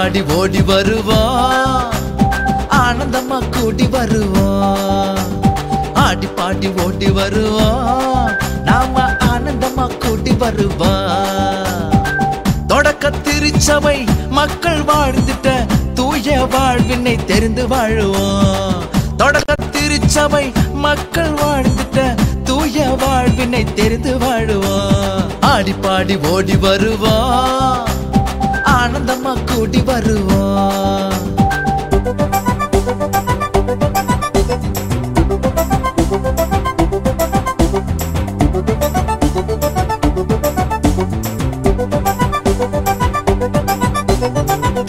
பாடி ஓடி வருவோம், ஆனந்தமா கூடி வருவோம். ஆடி பாடி ஓடி வருவோம், நாம ஆனந்தமா கூடி வருவோம். தொடக்க திருச்சபை மக்கள் வாழ்ந்துட்ட தூய வாழ்வினை தெரிந்து வாழுவோம். தொடக்க திருச்சபை மக்கள் வாழ்ந்துட்ட தூய வாழ்வினை தெரிந்து வாழுவோம். ஆடி பாடி ஓடி வருவோம், ஆனந்தமா கூடி வருவோம்.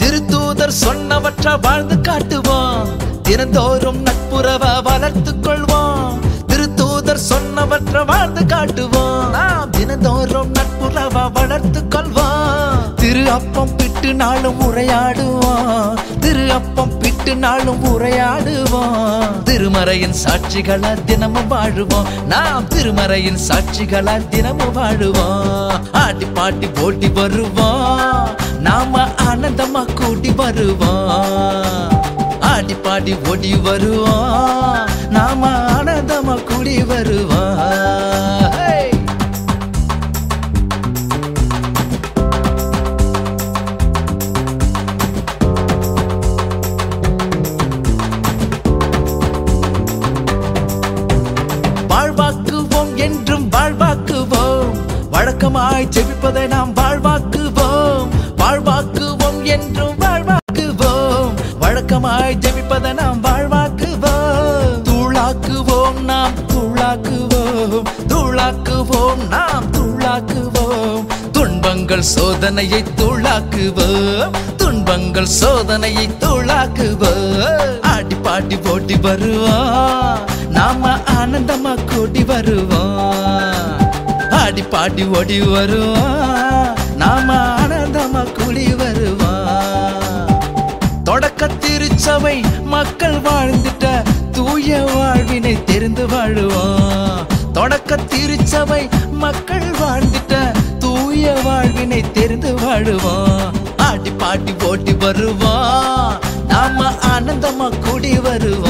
திருத்தூதர் சொன்னவற்றை வாழ்ந்து காட்டுவோம், தினந்தோறும் நட்புறவை வளர்த்துக் கொள்வோம். திருத்தூதர் சொன்னவற்றை வாழ்ந்து காட்டுவோம், நாம் தினந்தோறும் நட்புறவை வளர்த்துக் கொள்வோம். திரு அப்பம் பிட்டு நாளும் உரையாடுவோம், திரு அப்பம் பிட்டு நாளும் உரையாடுவோம். திருமறையின் சாட்சிகளா தினமும் வாழுவோம், நாம் திருமறையின் சாட்சிகளா தினமும் வாழுவோம். ஆடி பாட்டி ஓடி வருவோம், நாம ஆனந்தமா கூடி வருவோம். ஆடி பாடி ஓடி வருவோம், நாம ஆனந்தமா கூடி வருவோம். வாழ்வாக்குவோம் என்றும் வாழ்வாக்குவோம், வழக்கமாய் ஜெபிப்பதை நாம் வாழ்வாக்குவோம். வாழ்வாக்குவோம் என்றும் வாழ்வாக்குவோம், வழக்கமாய் ஜெபிப்பதை நாம் வாழ்வாக்குவோம். தூளாக்குவோம் நாம் தூளாக்குவோம், தூளாக்குவோம் நாம் தூளாக்குவோம். துன்பங்கள் சோதனையை தூளாக்குவோம், துன்பங்கள் சோதனையை தூளாக்குவோம். ஆடி பாடி ஓடி வருவோம், நாம ஆனந்தமா கூடி வருவோம். ஆடி பாடி ஓடி வருவோம், நாம ஆனந்தமா கூடி வருவோம். தொடக்க திருச்சபை மக்கள் வாழ்ந்துட்ட தூய வாழ்வினை தெரிந்து வாழுவோம். தொடக்க திருச்சபை மக்கள் வாழ்ந்துட்ட தூய வாழ்வினை தெரிந்து வாழுவோம். ஆடி பாடி ஓடி வருவோம், நாம ஆனந்தமா கூடி வருவோம்.